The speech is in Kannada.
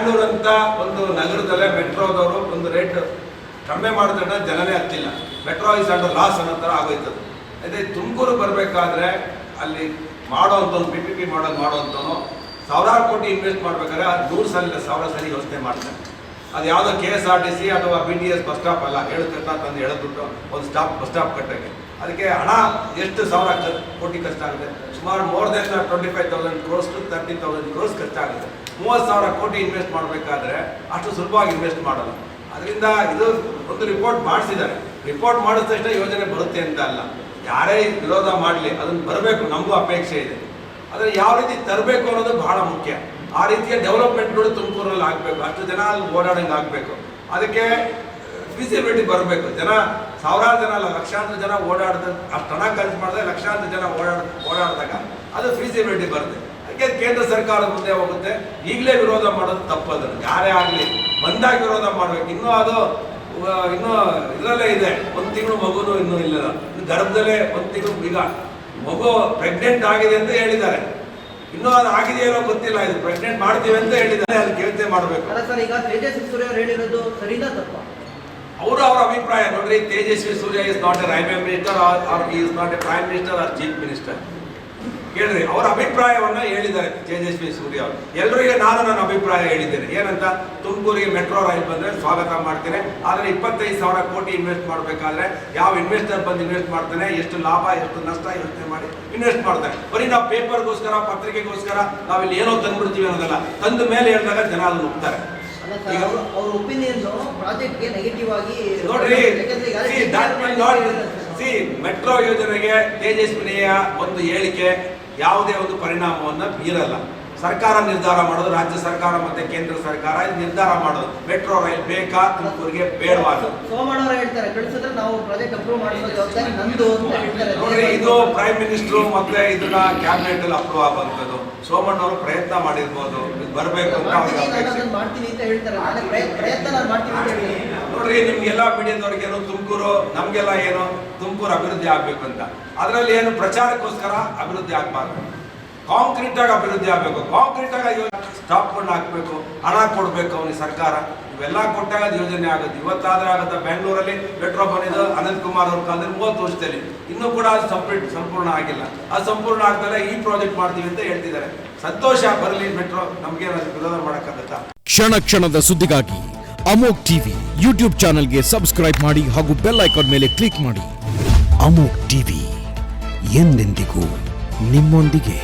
ಬ್ಯಾಂಗ್ಳೂರ್ ಅಂತ ಒಂದು ನಗರದಲ್ಲೇ ಮೆಟ್ರೋದವರು ಒಂದು ರೇಟ್ ಕಡಿಮೆ ಮಾಡಿದ್ರೆ ಜನನೇ ಹತ್ತಿಲ್ಲ. ಮೆಟ್ರೋ ಇಸ್ ಅಂಡರ್ ಲಾಸ್ ಅನ್ನೋ ಥರ ಆಗೋಯ್ತದೆ. ಅದೇ ತುಮಕೂರು ಬರಬೇಕಾದ್ರೆ ಅಲ್ಲಿ ಮಾಡೋವಂಥವ್ನು PPP ಮಾಡೋವಂಥವನು ಸಾವಿರಾರು ಕೋಟಿ ಇನ್ವೆಸ್ಟ್ ಮಾಡ್ಬೇಕಾದ್ರೆ ಅದು 100 ಸಲ 1000 ಸಲ ಯೋಚನೆ ಮಾಡ್ತಾನೆ. ಅದು ಯಾವುದೋ KSRTC ಅಥವಾ BTS ಬಸ್ ಸ್ಟಾಪ್ ಅಲ್ಲ, ಹೇಳುತ್ತಾ ತಂದು ಎಳೆದ್ಬಿಟ್ಟು ಒಂದು ಬಸ್ ಸ್ಟಾಪ್ ಕಟ್ಟೋಕ್ಕೆ ಅದಕ್ಕೆ ಹಣ ಎಷ್ಟು ಸಾವಿರ ಕೋಟಿ ಖರ್ಚಾಗುತ್ತೆ. ಸುಮಾರು more than 25,000 crores to 30,000 crores ಖರ್ಚಾಗುತ್ತೆ. 30,000 ಕೋಟಿ ಇನ್ವೆಸ್ಟ್ ಮಾಡಬೇಕಾದ್ರೆ ಅಷ್ಟು ಸುಲಭವಾಗಿ ಇನ್ವೆಸ್ಟ್ ಮಾಡಲ್ಲ. ಅದರಿಂದ ಇದು ಒಂದು ರಿಪೋರ್ಟ್ ಮಾಡಿಸಿದ್ದಾರೆ. ರಿಪೋರ್ಟ್ ಮಾಡಿದ ತಕ್ಷಣ ಯೋಜನೆ ಬರುತ್ತೆ ಅಂತ ಅಲ್ಲ, ಯಾರೇ ವಿರೋಧ ಮಾಡಲಿ ಅದನ್ನು ಬರಬೇಕು, ನಮಗೂ ಅಪೇಕ್ಷೆ ಇದೆ. ಆದರೆ ಯಾವ ರೀತಿ ತರಬೇಕು ಅನ್ನೋದು ಬಹಳ ಮುಖ್ಯ. ಆ ರೀತಿಯ ಡೆವಲಪ್ಮೆಂಟ್ಗಳು ತುಮಕೂರಲ್ಲಿ ಆಗಬೇಕು, ಅಷ್ಟು ಜನ ಅಲ್ಲಿ ಓಡಾಡಂಗೆ ಆಗಬೇಕು. ಅದಕ್ಕೆ ಫೀಸಿಬಿಲಿಟಿ ಬರಬೇಕು. ಜನ ಸಾವಿರಾರು ಜನ ಅಲ್ಲ, ಲಕ್ಷಾಂತರ ಜನ ಅಷ್ಟು ಹಣ ಖರ್ಚು ಮಾಡಿದ್ರೆ ಲಕ್ಷಾಂತರ ಜನ ಓಡಾಡಿದಾಗ ಅದು ಫೀಸಿಬಿಲಿಟಿ ಬರುತ್ತೆ. ಅದಕ್ಕೆ ಕೇಂದ್ರ ಸರ್ಕಾರ ಮುಂದೆ ಹೋಗುತ್ತೆ. ಈಗಲೇ ವಿರೋಧ ಮಾಡೋದು ತಪ್ಪದು. ಯಾರೇ ಆಗಲಿ ಬಂದಾಗ ವಿರೋಧ ಮಾಡಬೇಕು. ಇನ್ನೂ ಇದರಲ್ಲೇ ಇದೆ, 1 ತಿಂಗಳು ಮಗುನೂ ಇನ್ನೂ ಇಲ್ಲ, ಗರ್ಭದಲ್ಲೇ 1 ತಿಂಗಳು ಈಗ ಮಗು ಪ್ರೆಗ್ನೆಂಟ್ ಆಗಿದೆ ಅಂತ ಹೇಳಿದ್ದಾರೆ. ಇನ್ನೂ ಅದು ಆಗಿದೆಯೋ ಗೊತ್ತಿಲ್ಲ. ಇದು ಪ್ರೆಗ್ನೆಂಟ್ ಮಾಡ್ತೀವಿ ಅಂತ ಹೇಳಿದ್ದಾರೆ. ಅದಕ್ಕೆ ಯೋಚನೆ ಮಾಡಬೇಕು. ಈಗ ತೇಜಸ್ವಿ ಸೂರ್ಯ ಅವರು ಹೇಳಿರೋದು ಸರಿನಾ ತಪ್ಪ? ಅವರ ಅಭಿಪ್ರಾಯ ನೋಡ್ರಿ. Tejasvi Surya is not a railway minister or is not a prime minister or chief minister. ಕೇಳ್ರಿ, ಅವರ ಅಭಿಪ್ರಾಯವನ್ನ ಹೇಳಿದ್ದಾರೆ ತೇಜಸ್ವಿ ಸೂರ್ಯ ಅವರು. ಎಲ್ಲರಿಗೆ ನನ್ನ ಅಭಿಪ್ರಾಯ ಹೇಳಿದ್ದೇನೆ. ಏನಂತ, ತುಮಕೂರಿಗೆ ಮೆಟ್ರೋ ರೈಲ್ ಬಂದ್ರೆ ಸ್ವಾಗತ ಮಾಡ್ತೇನೆ. ಆದರೆ 25,000 ಕೋಟಿ ಇನ್ವೆಸ್ಟ್ ಮಾಡಬೇಕಾದ್ರೆ ಯಾವ ಇನ್ವೆಸ್ಟರ್ ಬಂದು ಇನ್ವೆಸ್ಟ್ ಮಾಡ್ತಾನೆ, ಎಷ್ಟು ಲಾಭ ಎಷ್ಟು ನಷ್ಟ ಯೋಚನೆ ಮಾಡಿ ಇನ್ವೆಸ್ಟ್ ಮಾಡ್ತಾನೆ. ಬರೀ ನಾವು ಪೇಪರ್ಗೋಸ್ಕರ ಪತ್ರಿಕೆಗೋಸ್ಕರ ನಾವಿಲ್ಲಿ ಏನೋ ತಂದ್ಬಿಡ್ತೀವಿ ಅನ್ನೋದಲ್ಲ. ತಂದ ಮೇಲೆ ಹೇಳಿದಾಗ ಜನ ಅದನ್ನು ಒಪ್ತಾರೆ. ಅವ್ರ ಒಪಿನಿಯನ್ ಪ್ರಾಜೆಕ್ಟ್ಗೆ ನೆಗೆಟಿವ್ ಆಗಿ ನೋಡ್ರಿ. ಮೆಟ್ರೋ ಯೋಜನೆಗೆ ತೇಜಸ್ವಿನಿಯ ಒಂದು ಹೇಳಿಕೆ ಯಾವುದೇ ಒಂದು ಪರಿಣಾಮವನ್ನು ಬೀರಲ್ಲ. ಸರ್ಕಾರ ನಿರ್ಧಾರ ಮಾಡೋದು, ರಾಜ್ಯ ಸರ್ಕಾರ ಮತ್ತೆ ಕೇಂದ್ರ ಸರ್ಕಾರ ನಿರ್ಧಾರ ಮಾಡೋದು. ಮೆಟ್ರೋ ರೈಲ್ ಬೇಕಾ ತುಮಕೂರಿಗೆ ಬೇಡವಾದ. ಸೋಮಣ್ಣ ಹೇಳ್ತಾರೆ ಕಳಿಸಿದ್ರೆ ನಾವು ಪ್ರಾಜೆಕ್ಟ್ ಅಪ್ರೂವ್ ಮಾಡಿಸೋ ಜವಾಬ್ದಾರಿ ನಂದು ಅಂತ ಹೇಳ್ತಾರೆ. ನೋಡ್ರಿ, ಇದು ಪ್ರೈಮ್ ಮಿನಿಸ್ಟರ್ ಮತ್ತೆ ಇದನ್ನ ಕ್ಯಾಬಿನೆಟ್ ಅಲ್ಲಿ ಅಪ್ರೂವ್ ಆಗುವಂಥದ್ದು. ಸೋಮಣ್ಣ ಅವರು ಪ್ರಯತ್ನ ಮಾಡಿರ್ಬೋದು, ಬರಬೇಕು ಅಂತ ಮಾಡ್ತೀನಿ ಅಂತ ಹೇಳ್ತಾರೆ. ಪ್ರಯತ್ನ ನಾನು ಮಾಡ್ತೀನಿ ಅಂತ ಹೇಳಿ. ನೋಡ್ರಿ, ನಿಮ್ಗೆಲ್ಲ ಮೀಡಿಯಾದವ್ರಿಗೇನು ತುಮಕೂರು, ನಮ್ಗೆಲ್ಲ ಏನು ತುಮಕೂರು ಅಭಿವೃದ್ಧಿ ಆಗ್ಬೇಕು ಅಂತ. ಅದರಲ್ಲಿ ಏನು ಪ್ರಚಾರಕ್ಕೋಸ್ಕರ ಅಭಿವೃದ್ಧಿ ಆಗ್ಬಾರ್ದು. ಕಾಂಕ್ರೀಟ್ ಆಗಿ ಅಭಿವೃದ್ಧಿ ಆಗಬೇಕು. ಕಾಂಕ್ರೀಟ್ ಆಗಿ ಸ್ಟಾಪ್ಗಳನ್ನ ಹಾಕಬೇಕು, ಹಣ ಕೊಡಬೇಕು ಅವನಿಗೆ ಸರ್ಕಾರ. ಇವೆಲ್ಲ ಕೊಟ್ಟಾಗ ಅದು ಯೋಜನೆ ಆಗುತ್ತೆ. ಇವತ್ತಾದ್ರೆ ಆಗುತ್ತೆ. ಬೆಂಗಳೂರಲ್ಲಿ ಮೆಟ್ರೋ ಬಂದಿದ್ದು ಅನಂತ್ ಕುಮಾರ್ ಅವ್ರ ಕಾಲದಲ್ಲಿ 30 ವರ್ಷದಲ್ಲಿ. ಇನ್ನೂ ಕೂಡ ಅದು ಸಂಪೂರ್ಣ ಆಗಿಲ್ಲ. ಅದು ಸಂಪೂರ್ಣ ಆಗ್ದಲ್ಲ ಈ ಪ್ರಾಜೆಕ್ಟ್ ಮಾಡ್ತೀವಿ ಅಂತ ಹೇಳ್ತಿದ್ದಾರೆ. ಸಂತೋಷ, ಬರಲಿ ಮೆಟ್ರೋ. ನಮ್ಗೆ ವಿರೋಧ ಮಾಡಕ್ಕಾಗತ್ತಾ? ಕ್ಷಣ ಕ್ಷಣದ ಸುದ್ದಿಗಾಗಿ ಅಮೋಕ್ ಟಿವಿ ಯೂಟ್ಯೂಬ್ ಚಾನೆಲ್ಗೆ ಸಬ್ಸ್ಕ್ರೈಬ್ ಮಾಡಿ ಹಾಗೂ ಬೆಲ್ ಐಕಾನ್ ಮೇಲೆ ಕ್ಲಿಕ್ ಮಾಡಿ. ಅಮೋಕ್ ಟಿವಿ ಎಂದೆಂದಿಗೂ ನಿಮ್ಮೊಂದಿಗೆ.